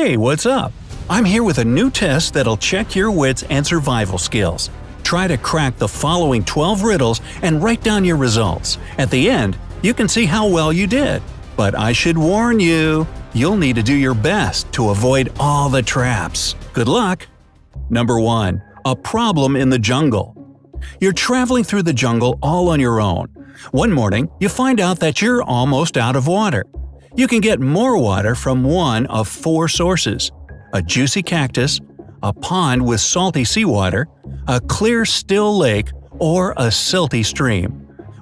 Hey, what's up? I'm here with a new test that'll check your wits and survival skills. Try to crack the following 12 riddles and write down your results. At the end, you can see how well you did. But I should warn you, you'll need to do your best to avoid all the traps. Good luck! Number 1. A problem in the jungle. You're traveling through the jungle all on your own. One morning, you find out that you're almost out of water. You can get more water from one of 4 sources: a juicy cactus, a pond with salty seawater, a clear, still lake, or a silty stream.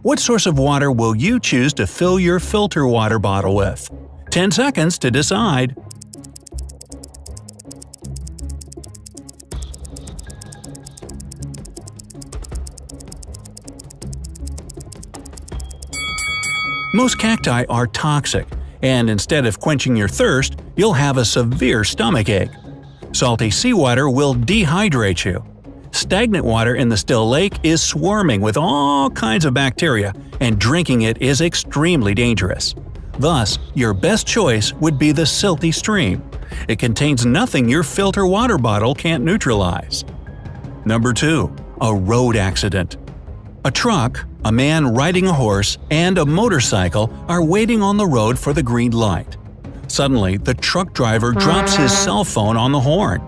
What source of water will you choose to fill your filter water bottle with? 10 seconds to decide. Most cacti are toxic, and instead of quenching your thirst, you'll have a severe stomachache. Salty seawater will dehydrate you. Stagnant water in the still lake is swarming with all kinds of bacteria, and drinking it is extremely dangerous. Thus, your best choice would be the silty stream. It contains nothing your filter water bottle can't neutralize. Number 2. A road accident. A truck, a man riding a horse, and a motorcycle are waiting on the road for the green light. Suddenly, the truck driver drops his cell phone on the horn.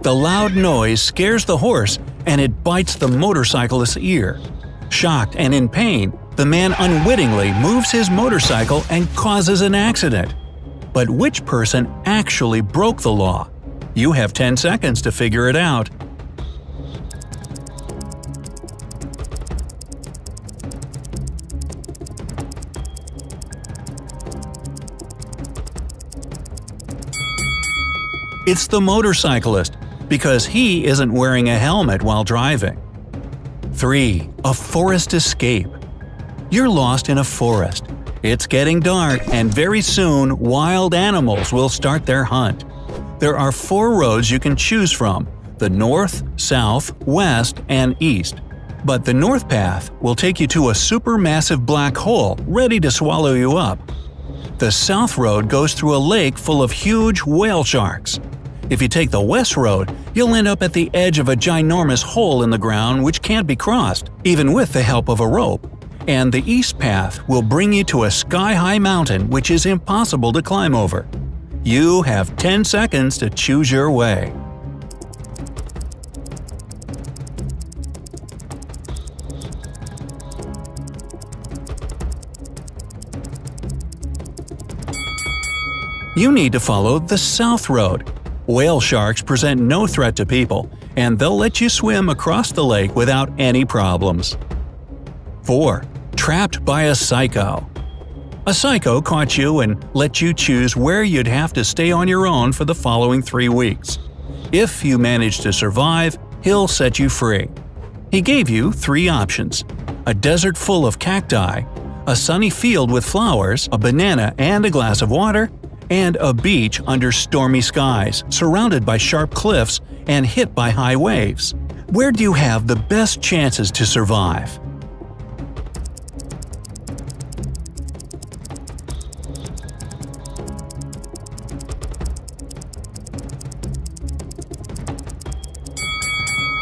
The loud noise scares the horse, and it bites the motorcyclist's ear. Shocked and in pain, the man unwittingly moves his motorcycle and causes an accident. But which person actually broke the law? You have 10 seconds to figure it out. It's the motorcyclist, because he isn't wearing a helmet while driving. 3. A forest escape. You're lost in a forest. It's getting dark, and very soon wild animals will start their hunt. There are 4 roads you can choose from: the north, south, west, and east. But the north path will take you to a supermassive black hole ready to swallow you up. The south road goes through a lake full of huge whale sharks. If you take the west road, you'll end up at the edge of a ginormous hole in the ground which can't be crossed, even with the help of a rope. And the east path will bring you to a sky-high mountain which is impossible to climb over. You have 10 seconds to choose your way. You need to follow the south road. Whale sharks present no threat to people, and they'll let you swim across the lake without any problems. 4. Trapped by a psycho. A psycho caught you and let you choose where you'd have to stay on your own for the following 3 weeks. If you manage to survive, he'll set you free. He gave you 3 options: a desert full of cacti, a sunny field with flowers, a banana and a glass of water, and a beach under stormy skies, surrounded by sharp cliffs and hit by high waves. Where do you have the best chances to survive?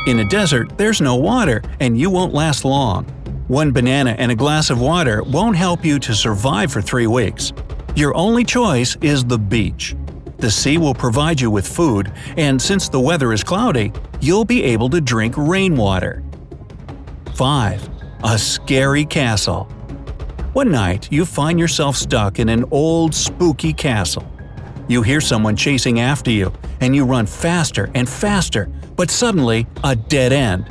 In a desert, there's no water, and you won't last long. 1 banana and a glass of water won't help you to survive for 3 weeks. Your only choice is the beach. The sea will provide you with food, and since the weather is cloudy, you'll be able to drink rainwater. 5. A scary castle. One night, you find yourself stuck in an old, spooky castle. You hear someone chasing after you, and you run faster and faster, but suddenly, a dead end.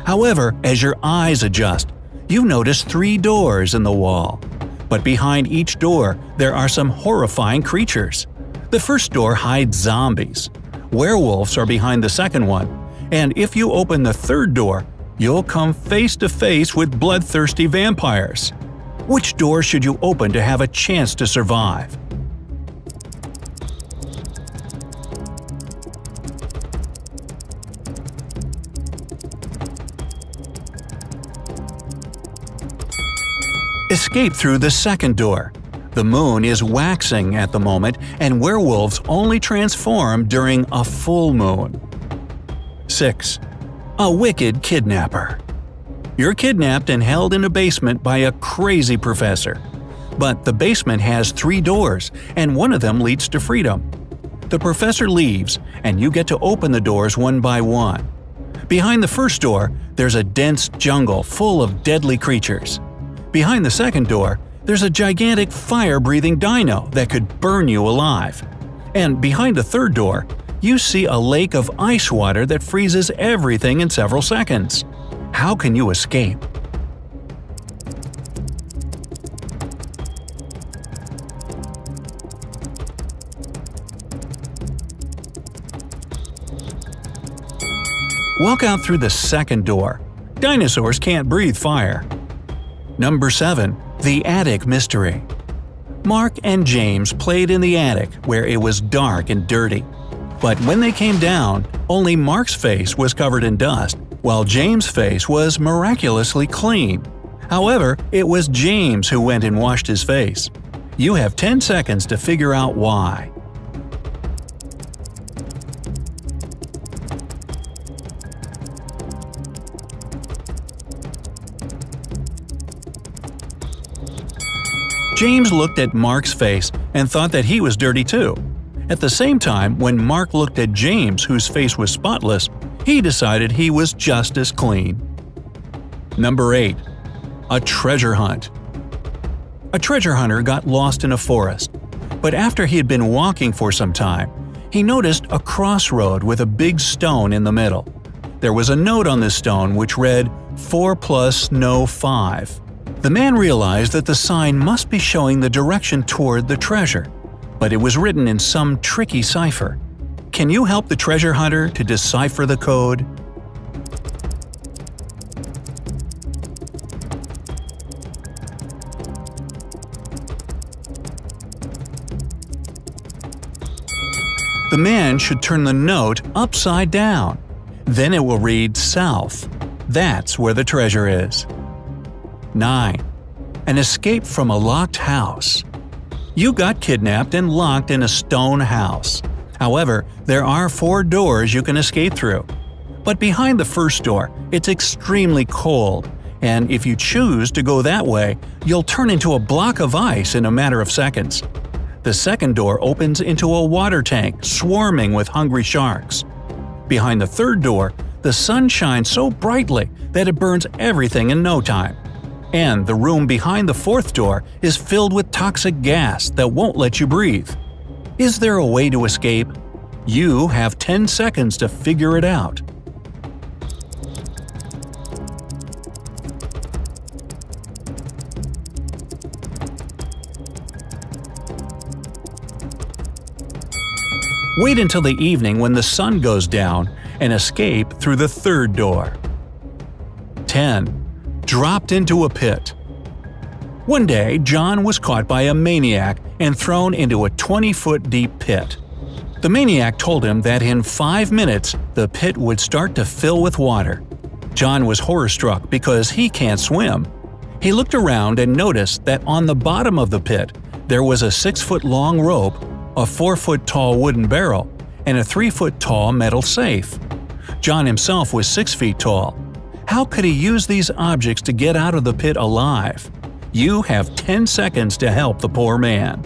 However, as your eyes adjust, you notice 3 doors in the wall. But behind each door, there are some horrifying creatures. The first door hides zombies. Werewolves are behind the second one. And if you open the third door, you'll come face to face with bloodthirsty vampires. Which door should you open to have a chance to survive? Escape through the second door. The moon is waxing at the moment, and werewolves only transform during a full moon. 6. A wicked kidnapper. You're kidnapped and held in a basement by a crazy professor. But the basement has 3 doors, and one of them leads to freedom. The professor leaves, and you get to open the doors one by one. Behind the first door, there's a dense jungle full of deadly creatures. Behind the second door, there's a gigantic fire-breathing dino that could burn you alive. And behind the third door, you see a lake of ice water that freezes everything in several seconds. How can you escape? Walk out through the second door. Dinosaurs can't breathe fire. Number 7. The Attic Mystery. Mark and James played in the attic where it was dark and dirty. But when they came down, only Mark's face was covered in dust, while James' face was miraculously clean. However, it was James who went and washed his face. You have 10 seconds to figure out why. James looked at Mark's face and thought that he was dirty too. At the same time, when Mark looked at James, whose face was spotless, he decided he was just as clean. Number 8. A treasure hunt. A treasure hunter got lost in a forest. But after he had been walking for some time, he noticed a crossroad with a big stone in the middle. There was a note on this stone which read, 4 + no 5. The man realized that the sign must be showing the direction toward the treasure, but it was written in some tricky cipher. Can you help the treasure hunter to decipher the code? The man should turn the note upside down. Then it will read south. That's where the treasure is. 9. An escape from a locked house. You got kidnapped and locked in a stone house. However, there are 4 doors you can escape through. But behind the first door, it's extremely cold, and if you choose to go that way, you'll turn into a block of ice in a matter of seconds. The second door opens into a water tank swarming with hungry sharks. Behind the third door, the sun shines so brightly that it burns everything in no time. And the room behind the fourth door is filled with toxic gas that won't let you breathe. Is there a way to escape? You have 10 seconds to figure it out. Wait until the evening when the sun goes down and escape through the third door. 10. Dropped into a pit. One day, John was caught by a maniac and thrown into a 20-foot deep pit. The maniac told him that in 5 minutes, the pit would start to fill with water. John was horror-struck because he can't swim. He looked around and noticed that on the bottom of the pit, there was a 6-foot-long rope, a 4-foot-tall wooden barrel, and a 3-foot-tall metal safe. John himself was 6 feet tall. How could he use these objects to get out of the pit alive? You have 10 seconds to help the poor man.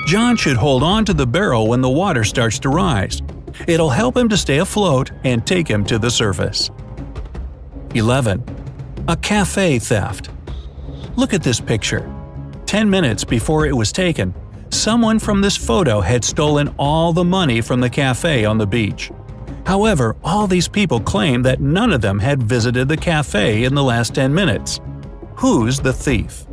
John should hold on to the barrel when the water starts to rise. It'll help him to stay afloat and take him to the surface. 11. A cafe theft. Look at this picture. 10 minutes before it was taken, someone from this photo had stolen all the money from the cafe on the beach. However, all these people claim that none of them had visited the cafe in the last 10 minutes. Who's the thief?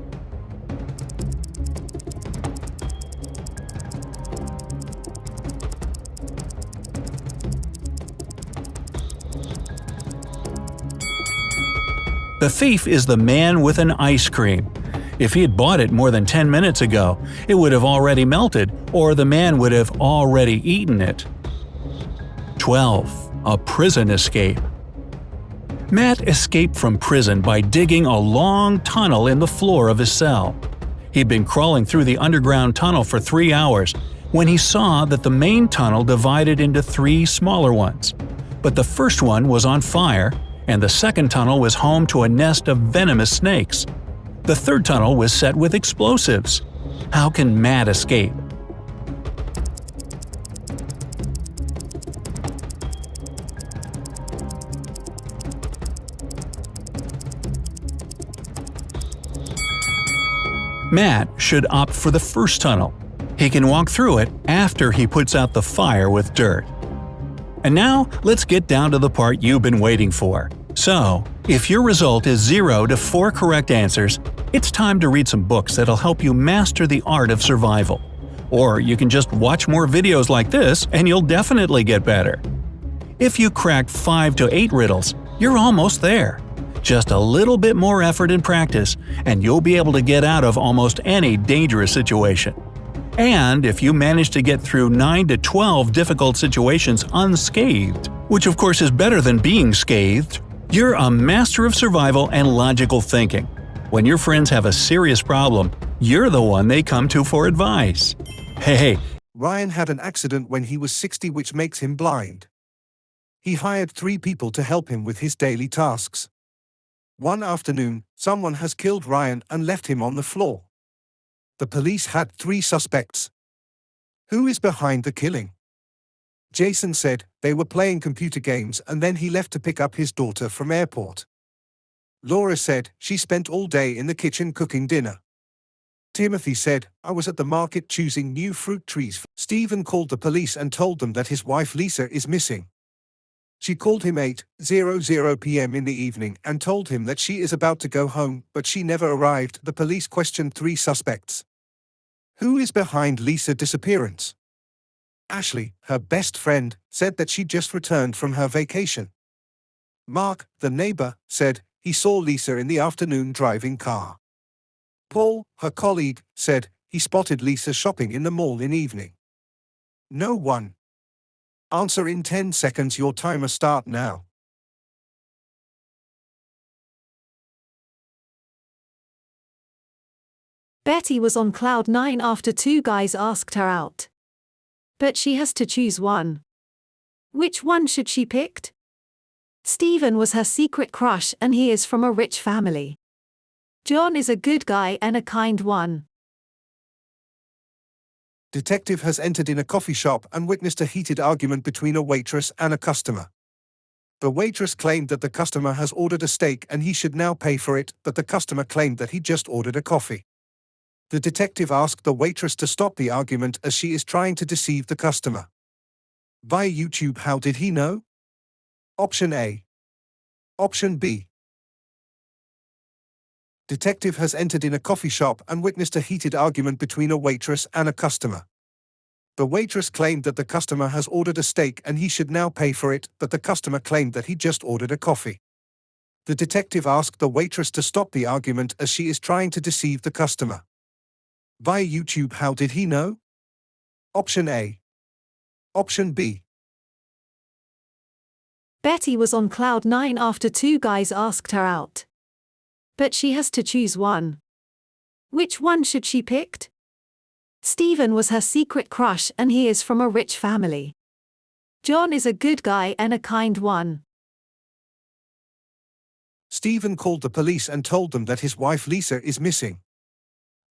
The thief is the man with an ice cream. If he had bought it more than 10 minutes ago, it would have already melted, or the man would have already eaten it. 12. A prison escape. Matt escaped from prison by digging a long tunnel in the floor of his cell. He'd been crawling through the underground tunnel for 3 hours when he saw that the main tunnel divided into 3 smaller ones. But the first one was on fire, and the second tunnel was home to a nest of venomous snakes. The third tunnel was set with explosives. How can Matt escape? Matt should opt for the first tunnel. He can walk through it after he puts out the fire with dirt. And now, let's get down to the part you've been waiting for. So, if your result is 0 to 4 correct answers, it's time to read some books that'll help you master the art of survival. Or you can just watch more videos like this and you'll definitely get better. If you cracked 5 to 8 riddles, you're almost there. Just a little bit more effort and practice, and you'll be able to get out of almost any dangerous situation. And if you manage to get through 9 to 12 difficult situations unscathed, which of course is better than being scathed, you're a master of survival and logical thinking. When your friends have a serious problem, you're the one they come to for advice. Hey! Ryan had an accident when he was 60, which makes him blind. He hired 3 people to help him with his daily tasks. One afternoon, someone has killed Ryan and left him on the floor. The police had 3 suspects. Who is behind the killing? Jason said they were playing computer games and then he left to pick up his daughter from airport. Laura said she spent all day in the kitchen cooking dinner. Timothy said, I was at the market choosing new fruit trees. Stephen called the police and told them that his wife Lisa is missing. She called him 8:00 p.m. in the evening and told him that she is about to go home, but she never arrived. The police questioned 3 suspects. Who is behind Lisa's disappearance? Ashley, her best friend, said that she just returned from her vacation. Mark, the neighbor, said he saw Lisa in the afternoon driving car. Paul, her colleague, said he spotted Lisa shopping in the mall in evening. No one. Answer in 10 seconds. Your timer start now. Betty was on cloud 9 after 2 guys asked her out. But she has to choose one. Which one should she pick? Stephen was her secret crush and he is from a rich family. John is a good guy and a kind one. Detective has entered in a coffee shop and witnessed a heated argument between a waitress and a customer. The waitress claimed that the customer has ordered a steak and he should now pay for it, but the customer claimed that he just ordered a coffee. The detective asked the waitress to stop the argument as she is trying to deceive the customer. Via YouTube, how did he know? Option A. Option B. Detective has entered in a coffee shop and witnessed a heated argument between a waitress and a customer. The waitress claimed that the customer has ordered a steak and he should now pay for it, but the customer claimed that he just ordered a coffee. The detective asked the waitress to stop the argument as she is trying to deceive the customer. Via YouTube, how did he know? Option A. Option B. Betty was on cloud 9 after 2 guys asked her out. But she has to choose one. Which one should she pick? Stephen was her secret crush and he is from a rich family. John is a good guy and a kind one. Stephen called the police and told them that his wife Lisa is missing.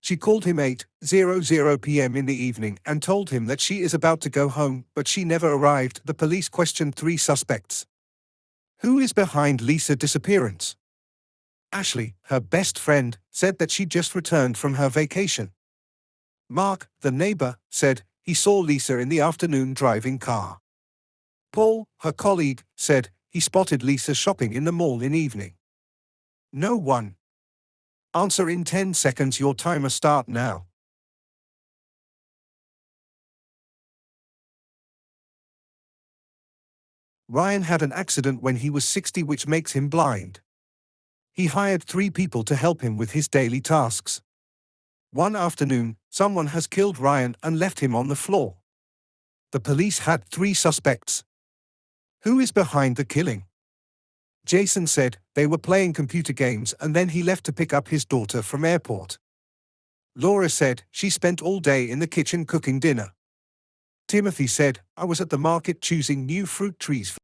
She called him 8:00 p.m. in the evening and told him that she is about to go home, but she never arrived. The police questioned 3 suspects. Who is behind Lisa's disappearance? Ashley, her best friend, said that she just returned from her vacation. Mark, the neighbor, said he saw Lisa in the afternoon driving car. Paul, her colleague, said he spotted Lisa shopping in the mall in evening. No one. Answer in 10 seconds. Your timer start now. Ryan had an accident when he was 60, which makes him blind. He hired 3 people to help him with his daily tasks. One afternoon, someone has killed Ryan and left him on the floor. The police had 3 suspects. Who is behind the killing? Jason said they were playing computer games and then he left to pick up his daughter from airport. Laura said she spent all day in the kitchen cooking dinner. Timothy said, I was at the market choosing new fruit trees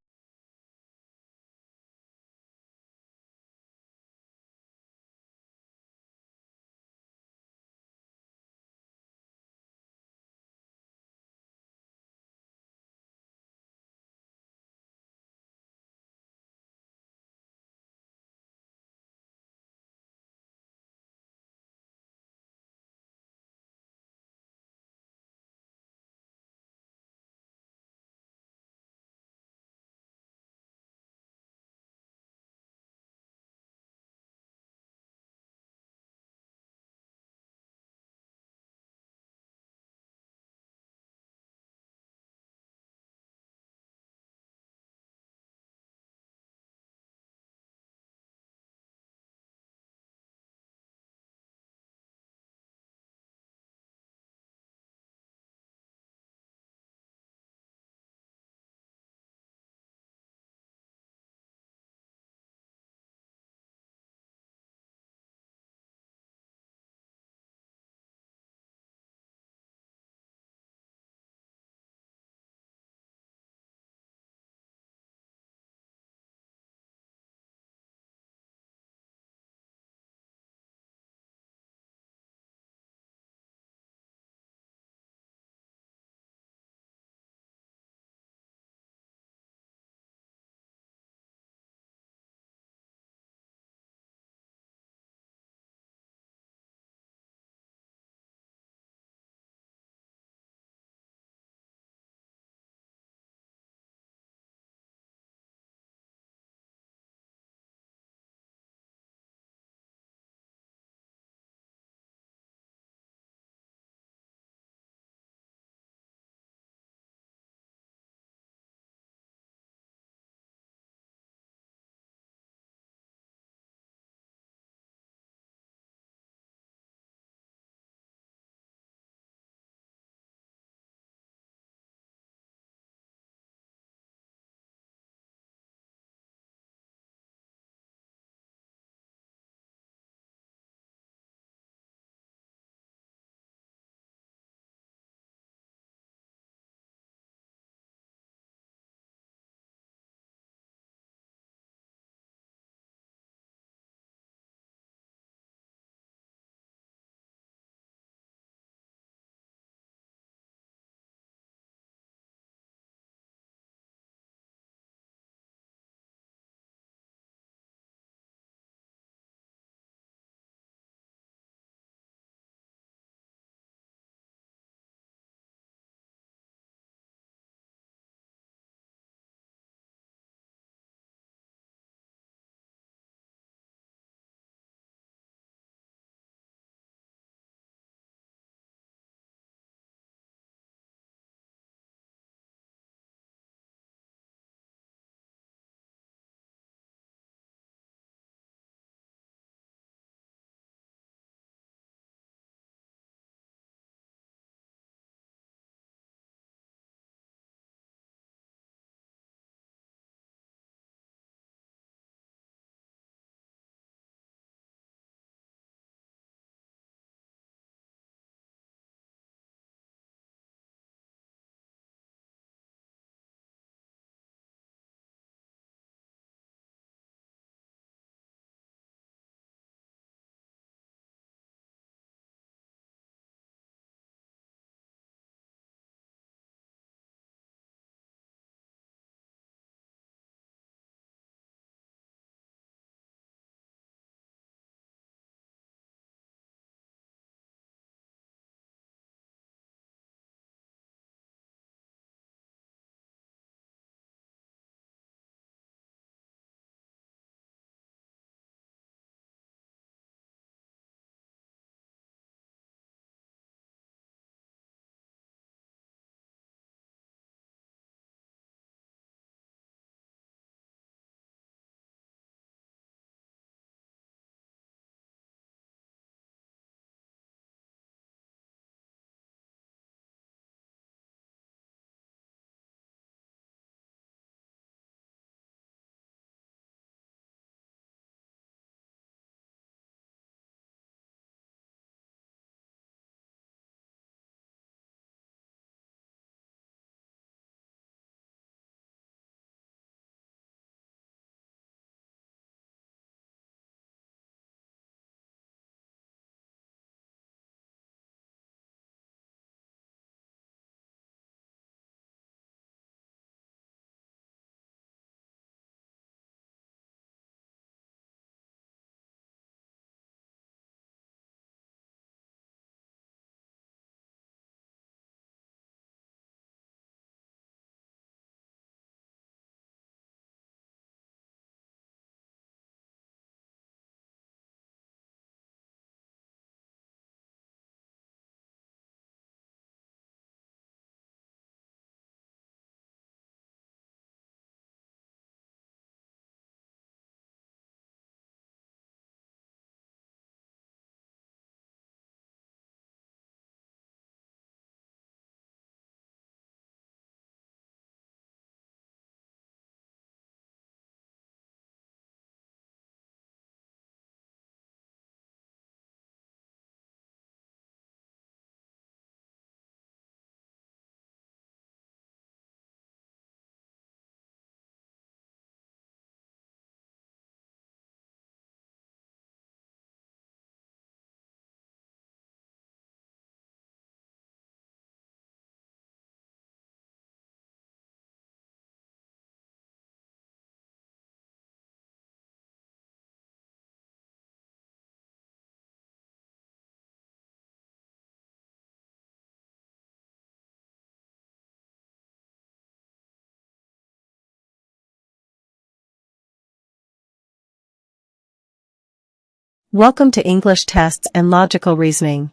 Welcome to English tests and logical reasoning.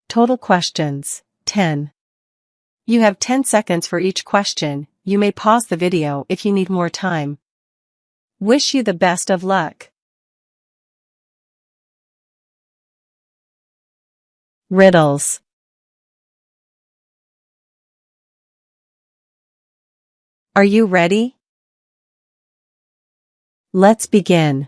Total questions, 10. You have 10 seconds for each question. You may pause the video if you need more time. Wish you the best of luck. Riddles. Are you ready? Let's begin.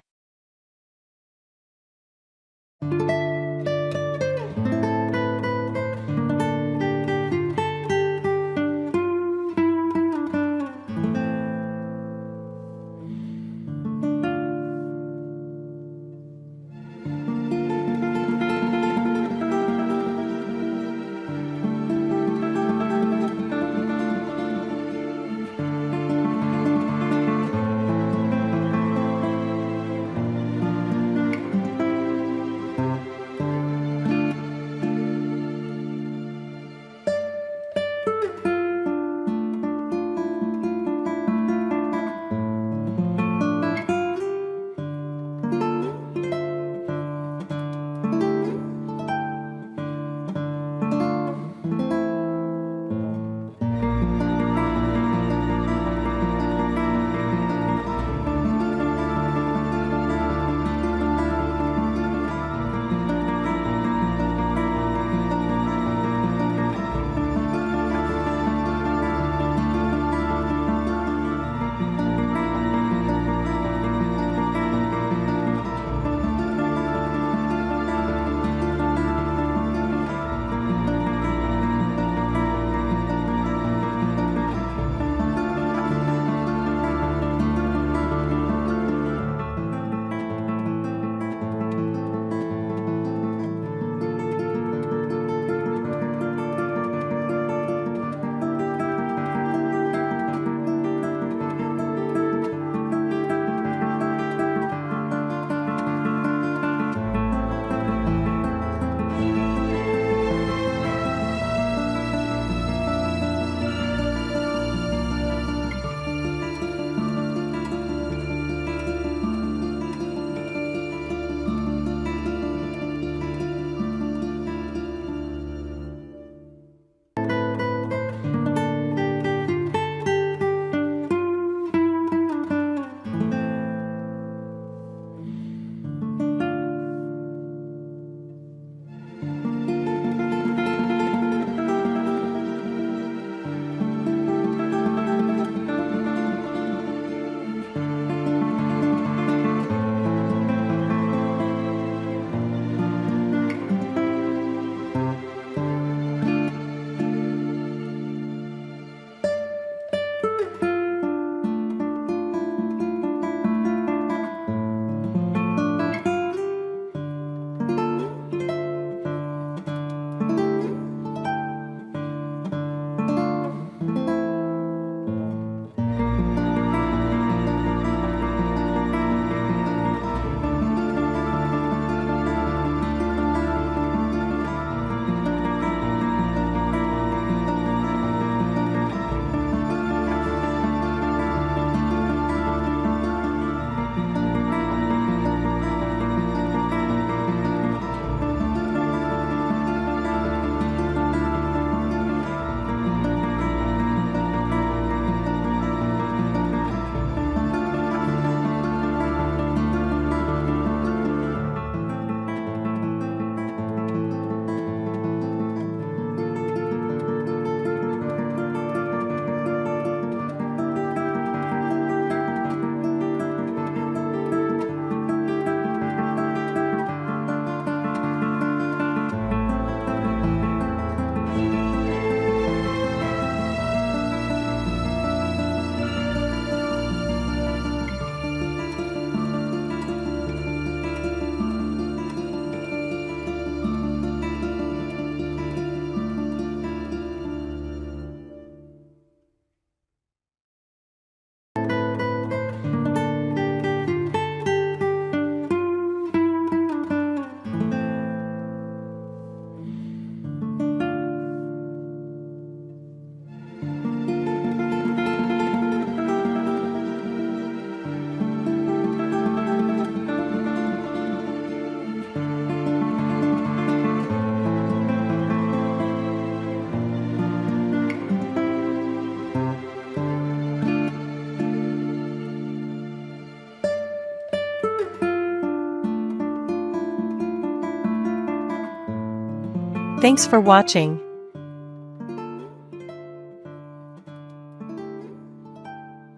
Thanks for watching.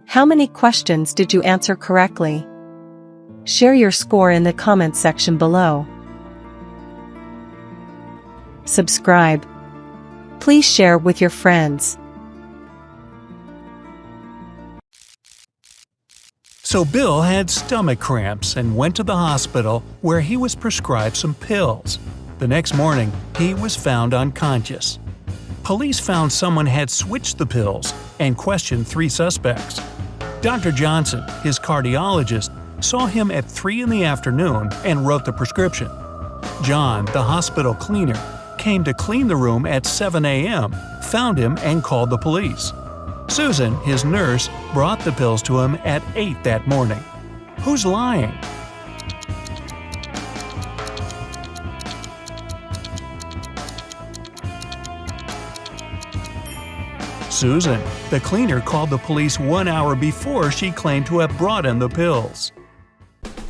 How many questions did you answer correctly? Share your score in the comments section below. Subscribe. Please share with your friends. So Bill had stomach cramps and went to the hospital where he was prescribed some pills. The next morning, he was found unconscious. Police found someone had switched the pills and questioned 3 suspects. Dr. Johnson, his cardiologist, saw him at 3 in the afternoon and wrote the prescription. John, the hospital cleaner, came to clean the room at 7 a.m., found him and called the police. Susan, his nurse, brought the pills to him at 8 that morning. Who's lying? Susan, the cleaner, called the police 1 hour before she claimed to have brought in the pills.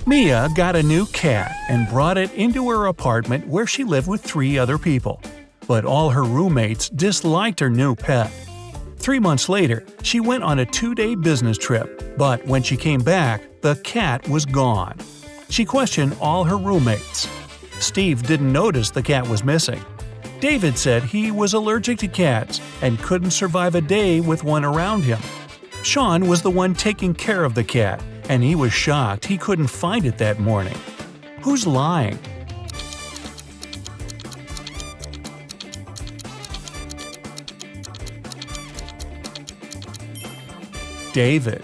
Mia got a new cat and brought it into her apartment where she lived with 3 other people. But all her roommates disliked her new pet. 3 months later, she went on a 2-day business trip, but when she came back, the cat was gone. She questioned all her roommates. Steve didn't notice the cat was missing. David said he was allergic to cats and couldn't survive a day with one around him. Sean was the one taking care of the cat, and he was shocked he couldn't find it that morning. Who's lying? David.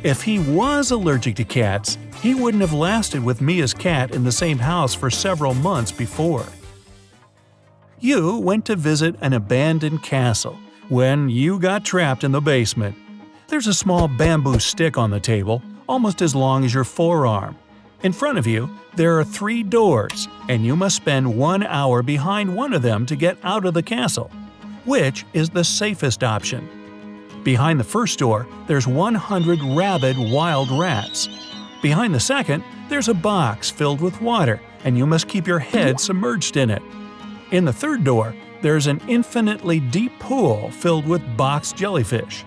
If he was allergic to cats, he wouldn't have lasted with Mia's cat in the same house for several months before. You went to visit an abandoned castle when you got trapped in the basement. There's a small bamboo stick on the table, almost as long as your forearm. In front of you, there are 3 doors, and you must spend 1 hour behind one of them to get out of the castle. Which is the safest option? Behind the first door, there's 100 rabid wild rats. Behind the second, there's a box filled with water, and you must keep your head submerged in it. In the third door, there's an infinitely deep pool filled with box jellyfish.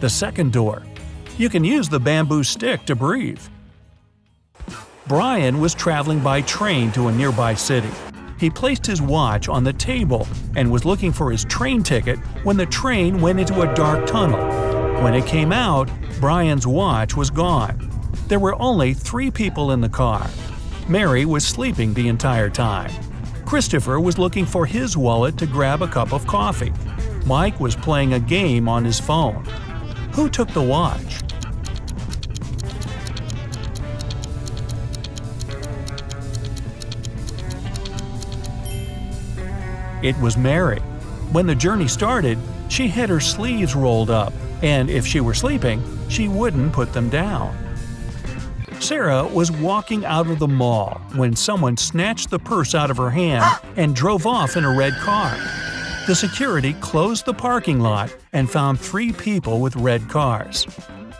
The second door. You can use the bamboo stick to breathe. Brian was traveling by train to a nearby city. He placed his watch on the table and was looking for his train ticket when the train went into a dark tunnel. When it came out, Brian's watch was gone. There were only 3 people in the car. Mary was sleeping the entire time. Christopher was looking for his wallet to grab a cup of coffee. Mike was playing a game on his phone. Who took the watch? It was Mary. When the journey started, she had her sleeves rolled up, and if she were sleeping, she wouldn't put them down. Sarah was walking out of the mall when someone snatched the purse out of her hand and drove off in a red car. The security closed the parking lot and found 3 people with red cars.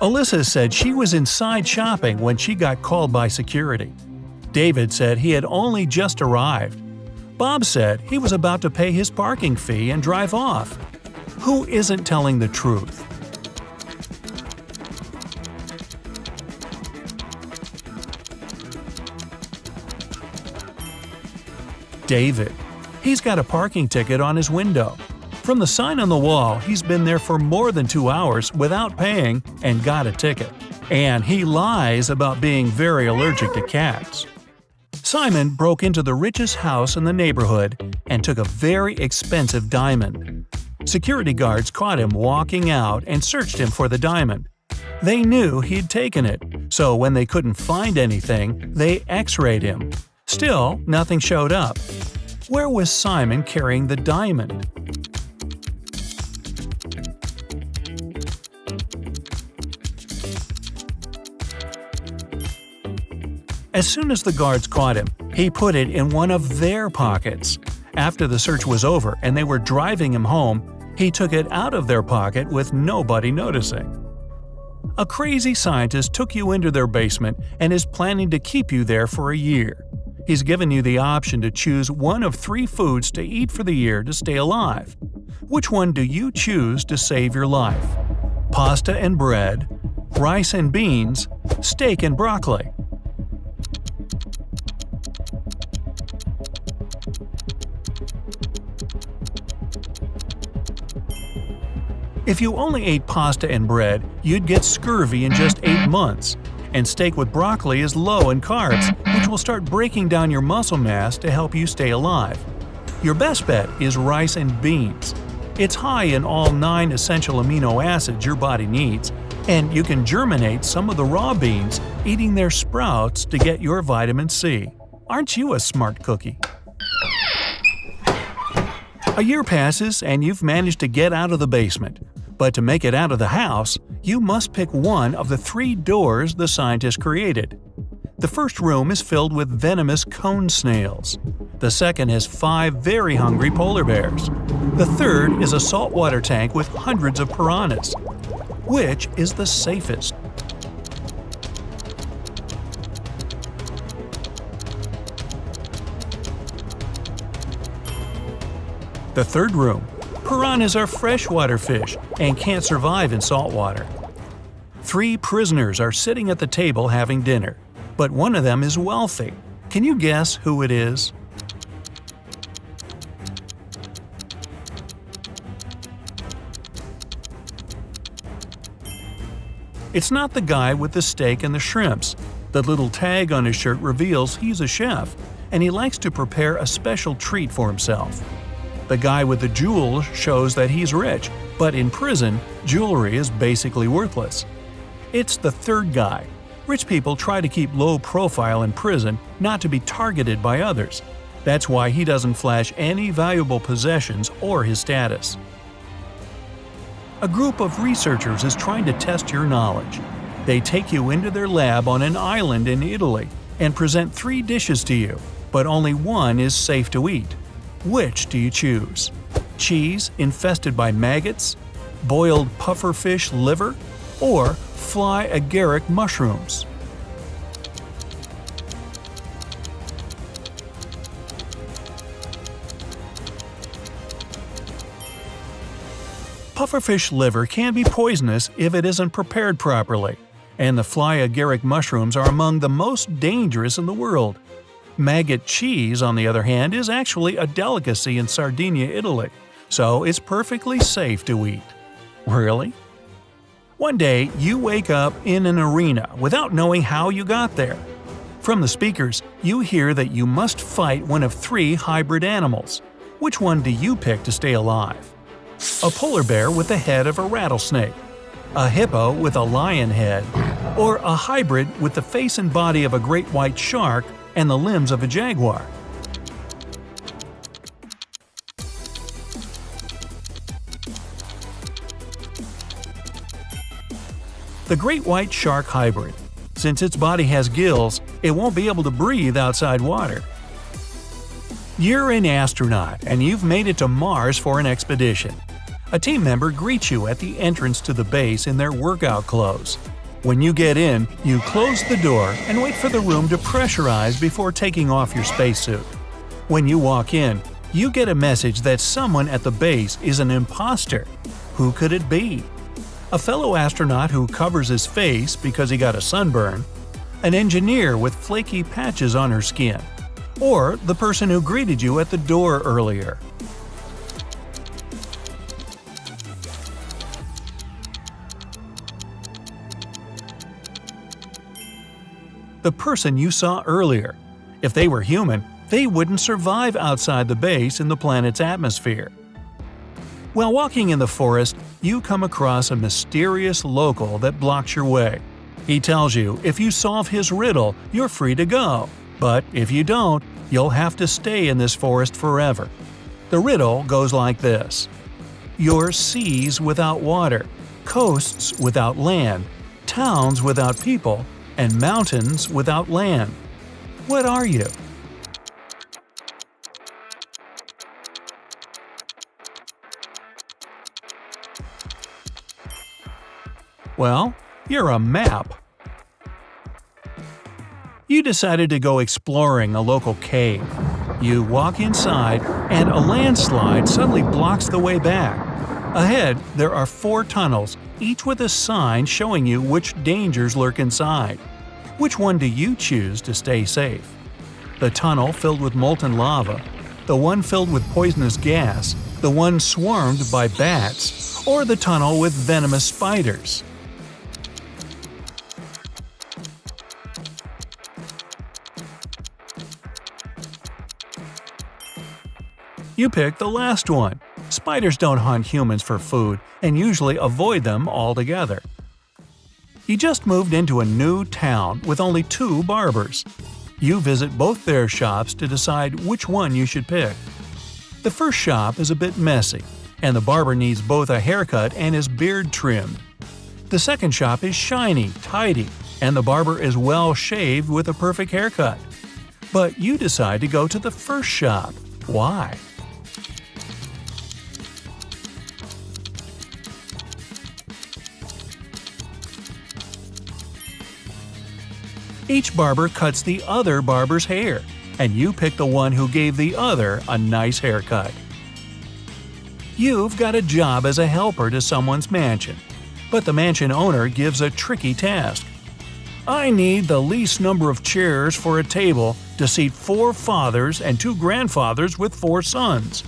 Alyssa said she was inside shopping when she got called by security. David said he had only just arrived. Bob said he was about to pay his parking fee and drive off. Who isn't telling the truth? David. He's got a parking ticket on his window. From the sign on the wall, he's been there for more than 2 hours without paying and got a ticket. And he lies about being very allergic to cats. Simon broke into the richest house in the neighborhood and took a very expensive diamond. Security guards caught him walking out and searched him for the diamond. They knew he'd taken it, so when they couldn't find anything, they x-rayed him. Still, nothing showed up. Where was Simon carrying the diamond? As soon as the guards caught him, he put it in one of their pockets. After the search was over and they were driving him home, he took it out of their pocket with nobody noticing. A crazy scientist took you into their basement and is planning to keep you there for a year. He's given you the option to choose one of 3 foods to eat for the year to stay alive. Which one do you choose to save your life? Pasta and bread, rice and beans, steak and broccoli. If you only ate pasta and bread, you'd get scurvy in just 8 months. And steak with broccoli is low in carbs, which will start breaking down your muscle mass to help you stay alive. Your best bet is rice and beans. It's high in all 9 essential amino acids your body needs, and you can germinate some of the raw beans, eating their sprouts to get your vitamin C. Aren't you a smart cookie? A year passes and you've managed to get out of the basement. But to make it out of the house, you must pick one of the 3 doors the scientists created. The first room is filled with venomous cone snails. The second has 5 very hungry polar bears. The third is a saltwater tank with hundreds of piranhas. Which is the safest? The third room. Piranhas are freshwater fish and can't survive in salt water. 3 prisoners are sitting at the table having dinner, but one of them is wealthy. Can you guess who it is? It's not the guy with the steak and the shrimps. The little tag on his shirt reveals he's a chef, and he likes to prepare a special treat for himself. The guy with the jewels shows that he's rich, but in prison, jewelry is basically worthless. It's the third guy. Rich people try to keep low profile in prison, not to be targeted by others. That's why he doesn't flash any valuable possessions or his status. A group of researchers is trying to test your knowledge. They take you into their lab on an island in Italy and present 3 dishes to you, but only one is safe to eat. Which do you choose? Cheese infested by maggots, boiled pufferfish liver, or fly agaric mushrooms? Pufferfish liver can be poisonous if it isn't prepared properly, and the fly agaric mushrooms are among the most dangerous in the world. Maggot cheese, on the other hand, is actually a delicacy in Sardinia, Italy, so it's perfectly safe to eat. Really? One day, you wake up in an arena without knowing how you got there. From the speakers, you hear that you must fight one of 3 hybrid animals. Which one do you pick to stay alive? A polar bear with the head of a rattlesnake, a hippo with a lion head, or a hybrid with the face and body of a great white shark and the limbs of a jaguar? The great white shark hybrid. Since its body has gills, it won't be able to breathe outside water. You're an astronaut and you've made it to Mars for an expedition. A team member greets you at the entrance to the base in their workout clothes. When you get in, you close the door and wait for the room to pressurize before taking off your spacesuit. When you walk in, you get a message that someone at the base is an imposter. Who could it be? A fellow astronaut who covers his face because he got a sunburn, an engineer with flaky patches on her skin, or the person who greeted you at the door earlier. The person you saw earlier. If they were human, they wouldn't survive outside the base in the planet's atmosphere. While walking in the forest, you come across a mysterious local that blocks your way. He tells you if you solve his riddle, you're free to go. But if you don't, you'll have to stay in this forest forever. The riddle goes like this: you're seas without water, coasts without land, towns without people, and mountains without land. What are you? Well, You're a map. You decided to go exploring a local cave. You walk inside, and a landslide suddenly blocks the way back. Ahead, there are 4 tunnels, each with a sign showing you which dangers lurk inside. Which one do you choose to stay safe? The tunnel filled with molten lava, the one filled with poisonous gas, the one swarmed by bats, or the tunnel with venomous spiders? You pick the last one. Spiders don't hunt humans for food and usually avoid them altogether. You just moved into a new town with only 2 barbers. You visit both their shops to decide which one you should pick. The first shop is a bit messy, and the barber needs both a haircut and his beard trimmed. The second shop is shiny, tidy, and the barber is well shaved with a perfect haircut. But you decide to go to the first shop. Why? Each barber cuts the other barber's hair, and you pick the one who gave the other a nice haircut. You've got a job as a helper to someone's mansion, but the mansion owner gives a tricky task. I need the least number of chairs for a table to seat 4 fathers and 2 grandfathers with 4 sons.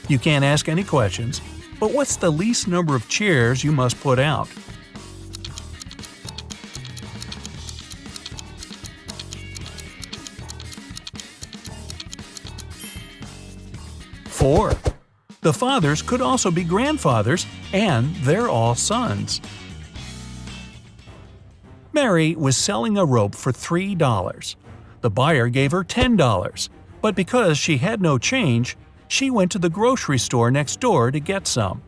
You can't ask any questions, but what's the least number of chairs you must put out? Four. The fathers could also be grandfathers, and they're all sons. Mary was selling a rope for $3. The buyer gave her $10, but because she had no change, she went to the grocery store next door to get some.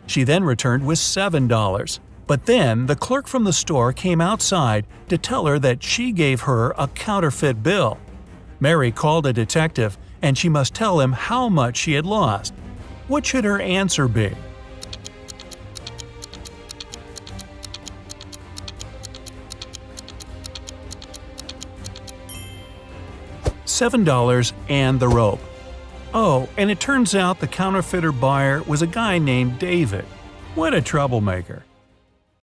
She then returned with $7, but then the clerk from the store came outside to tell her that she gave her a counterfeit bill. Mary called a detective, and she must tell him how much she had lost. What should her answer be? $7 and the rope. Oh, and it turns out the counterfeiter buyer was a guy named David. What a troublemaker.